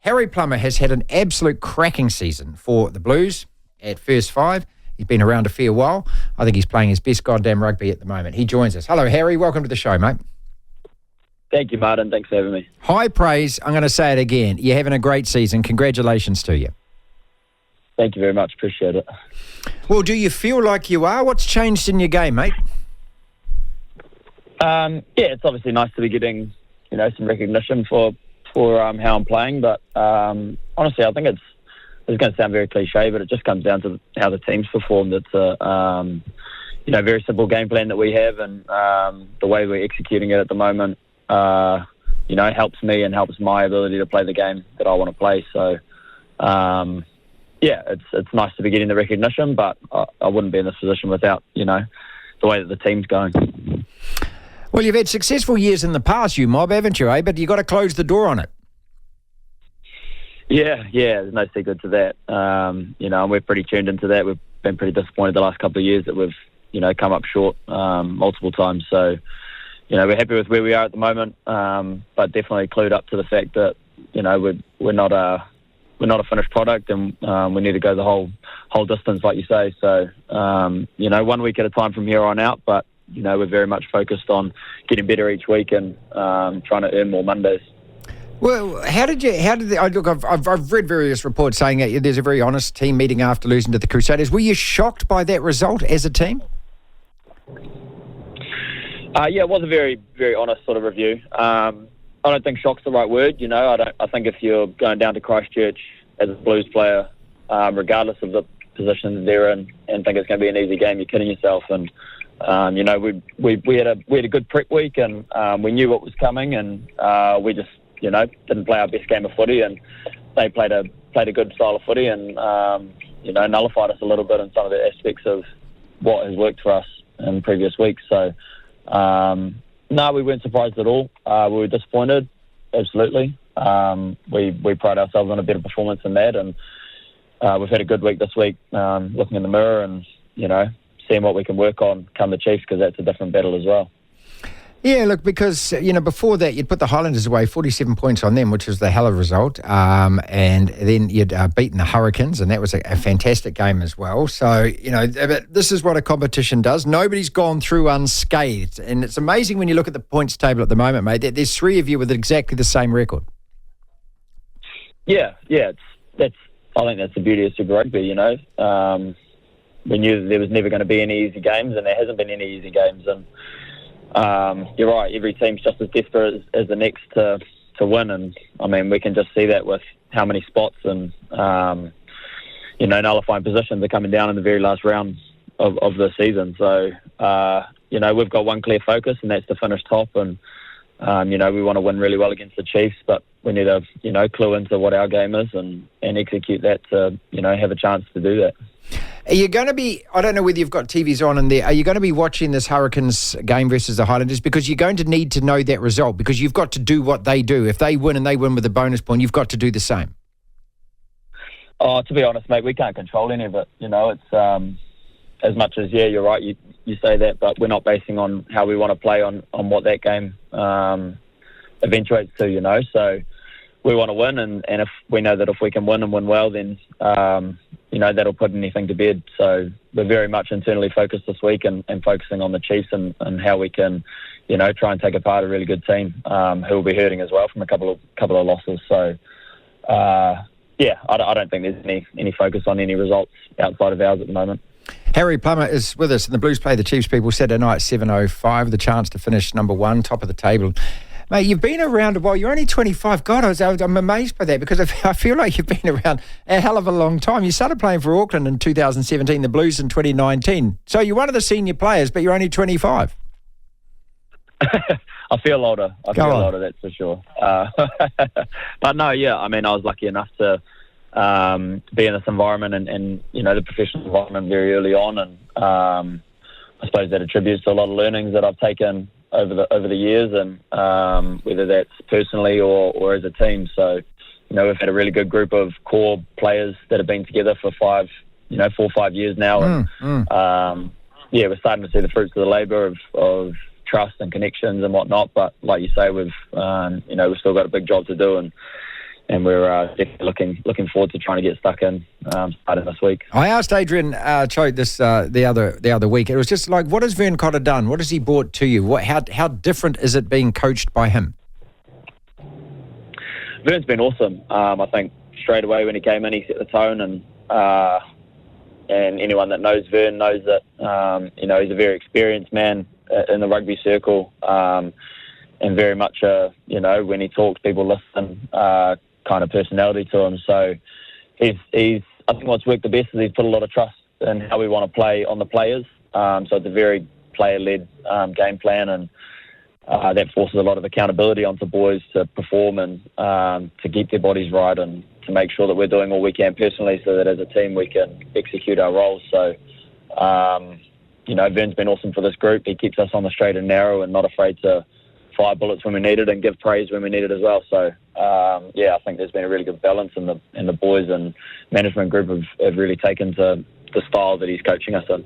Harry Plummer has had an absolute cracking season for the Blues at first five. He's been around a fair while. I think he's playing his best goddamn rugby at the moment. He joins us. Hello, Harry. Welcome to the show, mate. Thank you, Martin. Thanks for having me. High praise. I'm going to say it again. You're having a great season. Congratulations to you. Thank you very much. Appreciate it. Well, do you feel like you are? What's changed in your game, mate? Yeah, it's obviously nice to be getting, some recognition for how I'm playing. But honestly, I think it's going to sound very cliche, but it just comes down to how the team's performed. It's a very simple game plan that we have, and the way we're executing it at the moment, helps me and helps my ability to play the game that I want to play. So, it's nice to be getting the recognition, but I wouldn't be in this position without, the way that the team's going. Well, you've had successful years in the past, you mob, haven't you, eh? But you've got to close the door on it. Yeah, there's no secret to that. And we're pretty tuned into that. We've been pretty disappointed the last couple of years that we've, come up short multiple times. So, we're happy with where we are at the moment, but definitely clued up to the fact that, we're not a finished product, and we need to go the whole distance, like you say. So, 1 week at a time from here on out, but, we're very much focused on getting better each week and trying to earn more Mondays. Well, I've read various reports saying that there's a very honest team meeting after losing to the Crusaders. Were you shocked by that result as a team? It was a very, very honest sort of review. I don't think shock's the right word. I think if you're going down to Christchurch as a Blues player, regardless of the position they're in, and think it's going to be an easy game, you're kidding yourself. And we had a good prep week, and we knew what was coming, and we just didn't play our best game of footy, and they played a good style of footy, and nullified us a little bit in some of the aspects of what has worked for us in previous weeks. So. No, we weren't surprised at all. We were disappointed, absolutely. We pride ourselves on a better performance than that, and we've had a good week this week, looking in the mirror and, seeing what we can work on come the Chiefs, because that's a different battle as well. Yeah, look, because, before that, you'd put the Highlanders away, 47 points on them, which was the hell of a result. And then you'd beaten the Hurricanes, and that was a fantastic game as well. So, this is what a competition does. Nobody's gone through unscathed. And it's amazing when you look at the points table at the moment, mate, that there's three of you with exactly the same record. Yeah, I think that's the beauty of Super Rugby, We knew that there was never going to be any easy games, and there hasn't been any easy games. And you're right, every team's just as desperate as the next to win, and I mean, we can just see that with how many spots and nullifying positions are coming down in the very last round of the season. So we've got one clear focus, and that's to finish top, and we want to win really well against the Chiefs, but we need to clue into what our game is and execute that to have a chance to do that. Are you going to be, I don't know whether you've got TVs on in there, are you going to be watching this Hurricanes game versus the Highlanders? Because you're going to need to know that result, because you've got to do what they do. If they win and they win with a bonus point, you've got to do the same. Oh, to be honest, mate, we can't control any of it. It's as much as, you're right, you say that, but we're not basing on how we want to play on what that game eventuates to, So we want to win, and if we know that if we can win and win well, then that'll put anything to bed. So we're very much internally focused this week and focusing on the Chiefs and how we can, try and take apart a really good team who will be hurting as well from a couple of losses. So I don't think there's any focus on any results outside of ours at the moment. Harry Plummer is with us, and the Blues play the Chiefs people Saturday night, 7:05, the chance to finish number one, top of the table. Mate, you've been around a while. You're only 25. God, I'm amazed by that, because I feel like you've been around a hell of a long time. You started playing for Auckland in 2017, the Blues in 2019. So you're one of the senior players, but you're only 25. I feel older. Older, that's for sure. But no, I mean, I was lucky enough to be in this environment and the professional environment very early on, and I suppose that attributes to a lot of learnings that I've taken over the years, and whether that's personally or as a team. So, we've had a really good group of core players that have been together for 4 or 5 years now, and we're starting to see the fruits of the labour of trust and connections and whatnot. But like you say, we've still got a big job to do, and we're definitely looking forward to trying to get stuck in starting this week. I asked Adrian Choate this the other week. It was just like, what has Vern Cotter done? What has he brought to you? How different is it being coached by him? Vern's been awesome. I think straight away when he came in, he set the tone, and anyone that knows Vern knows that he's a very experienced man in the rugby circle, and very much when he talks, people listen kind of personality to him. So he's I think what's worked the best is he's put a lot of trust in how we want to play on the players. So it's a very player-led game plan, and that forces a lot of accountability onto boys to perform and to keep their bodies right, and to make sure that we're doing all we can personally so that as a team we can execute our roles. So, Vern's been awesome for this group. He keeps us on the straight and narrow and not afraid to fire bullets when we need it and give praise when we need it as well. So, I think there's been a really good balance, and the boys and management group have really taken to the style that he's coaching us in.